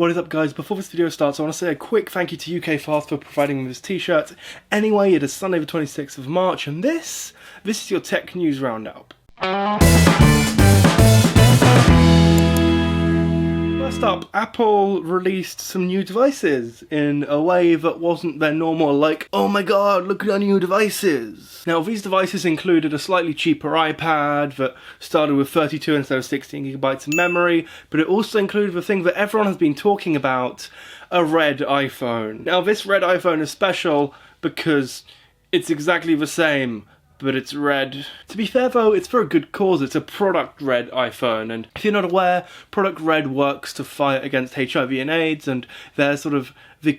What is up, guys? Before this video starts, I want to say a quick thank you to UK Fast for providing me this t-shirt. Anyway, it is Sunday the 26th of March, and this is your tech news roundup. First up, Apple released some new devices in a way that wasn't their normal, like, oh my god, look at our new devices. Now, these devices included a slightly cheaper iPad that started with 32 instead of 16 gigabytes of memory, but it also included the thing that everyone has been talking about, a red iPhone. Now, this red iPhone is special because it's exactly the same, but it's red. To be fair though, it's for a good cause. It's a product red iPhone, and if you're not aware, product red works to fight against HIV and AIDS, and they're sort of they're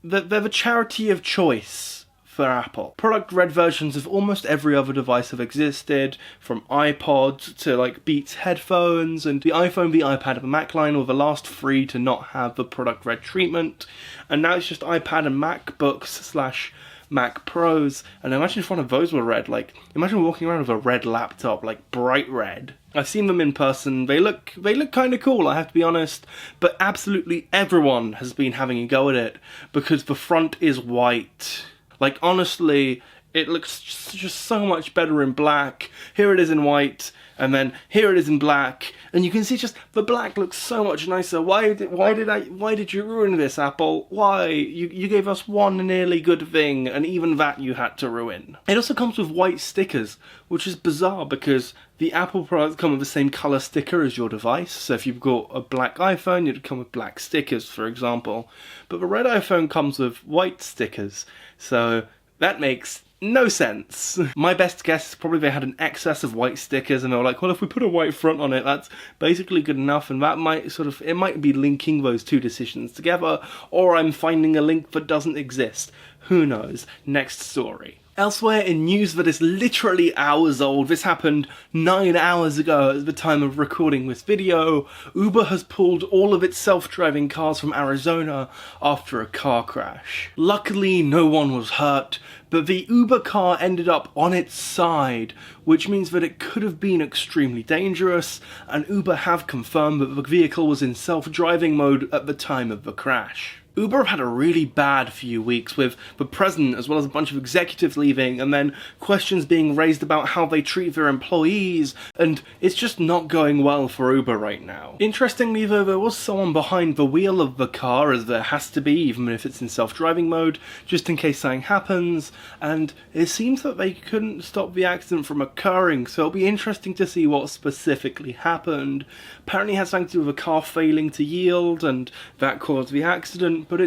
the charity of choice for Apple. Product red versions of almost every other device have existed, from iPods to like Beats headphones, and the iPhone, the iPad, and the Mac line were the last three to not have the product red treatment, and now it's just iPad and MacBooks / Mac Pros, and imagine if one of those were red. Like, imagine walking around with a red laptop, like bright red. I've seen them in person. They look kind of cool, I have to be honest, but absolutely everyone has been having a go at it because the front is white. Like, honestly, it looks just so much better in black. Here it is in white, and then here it is in black, and you can see just the black looks so much nicer. Why did you ruin this, Apple? Why? You gave us one nearly good thing, and even that you had to ruin. It also comes with white stickers, which is bizarre because the Apple products come with the same colour sticker as your device. So if you've got a black iPhone, it'd come with black stickers, for example. But the red iPhone comes with white stickers, so that makes no sense. My best guess is probably they had an excess of white stickers and they were like, well, if we put a white front on it, that's basically good enough, and that might it might be linking those two decisions together, or I'm finding a link that doesn't exist. Who knows? Next story. Elsewhere, in news that is literally hours old, this happened 9 hours ago at the time of recording this video, Uber has pulled all of its self-driving cars from Arizona after a car crash. Luckily, no one was hurt, but the Uber car ended up on its side, which means that it could have been extremely dangerous, and Uber have confirmed that the vehicle was in self-driving mode at the time of the crash. Uber have had a really bad few weeks, with the president as well as a bunch of executives leaving, and then questions being raised about how they treat their employees, and it's just not going well for Uber right now. Interestingly though, there was someone behind the wheel of the car, as there has to be even if it's in self-driving mode, just in case something happens, and it seems that they couldn't stop the accident from occurring, so it'll be interesting to see what specifically happened. Apparently it has something to do with the car failing to yield, and that caused the accident, but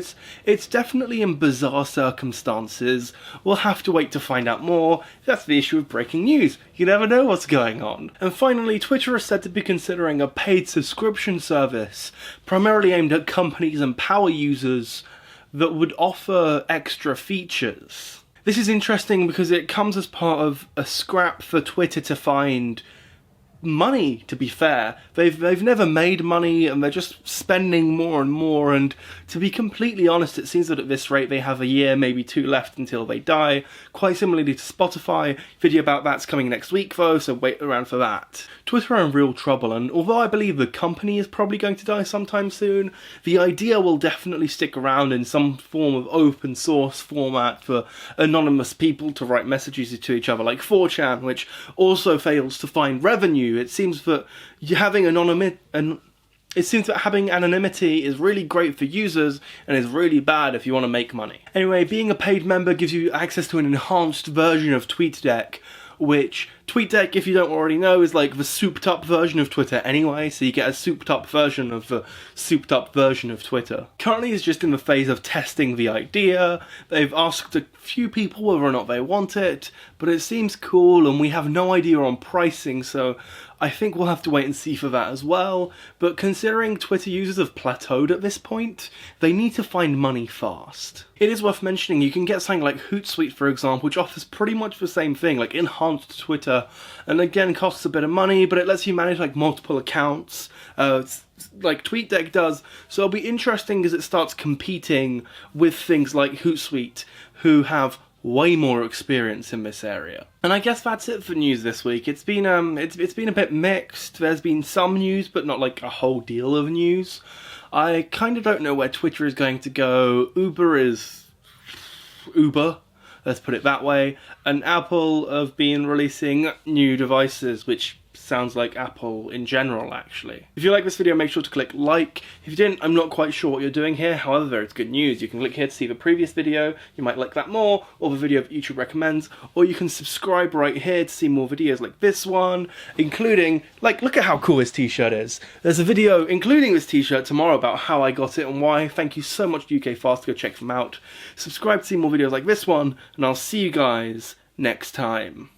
it's definitely in bizarre circumstances. We'll have to wait to find out more. That's the issue of breaking news. You never know what's going on. And finally, Twitter is said to be considering a paid subscription service, primarily aimed at companies and power users, that would offer extra features. This is interesting because it comes as part of a scrap for Twitter to find money, to be fair. They've never made money, and they're just spending more and more, and to be completely honest, it seems that at this rate they have a year, maybe two left until they die. Quite similarly to Spotify. Video about that's coming next week though, so wait around for that. Twitter are in real trouble, and although I believe the company is probably going to die sometime soon, the idea will definitely stick around in some form of open source format for anonymous people to write messages to each other, like 4chan, which also fails to find revenue. It seems that having anonymity is really great for users and is really bad if you want to make money. Anyway, being a paid member gives you access to an enhanced version of TweetDeck, which TweetDeck, if you don't already know, is like the souped up version of Twitter anyway, so you get a souped up version of the souped up version of Twitter. Currently it's just in the phase of testing the idea. They've asked a few people whether or not they want it, but it seems cool, and we have no idea on pricing, so I think we'll have to wait and see for that as well. But considering Twitter users have plateaued at this point, they need to find money fast. It is worth mentioning you can get something like Hootsuite, for example, which offers pretty much the same thing, like enhanced Twitter, and again costs a bit of money, but it lets you manage like multiple accounts, like TweetDeck does, so it'll be interesting as it starts competing with things like Hootsuite, who have way more experience in this area. And I guess that's it for news this week. It's been a bit mixed. There's been some news, but not like a whole deal of news. I kind of don't know where Twitter is going to go. Uber is Uber, let's put it that way. And Apple have been releasing new devices, which sounds like Apple in general, actually. If you like this video, make sure to click like. If you didn't, I'm not quite sure what you're doing here. However, it's good news. You can click here to see the previous video. You might like that more, or the video that YouTube recommends, or you can subscribe right here to see more videos like this one, including, like, look at how cool this t-shirt is. There's a video including this t-shirt tomorrow about how I got it and why. Thank you so much, UK Fast. Go check them out. Subscribe to see more videos like this one, and I'll see you guys next time.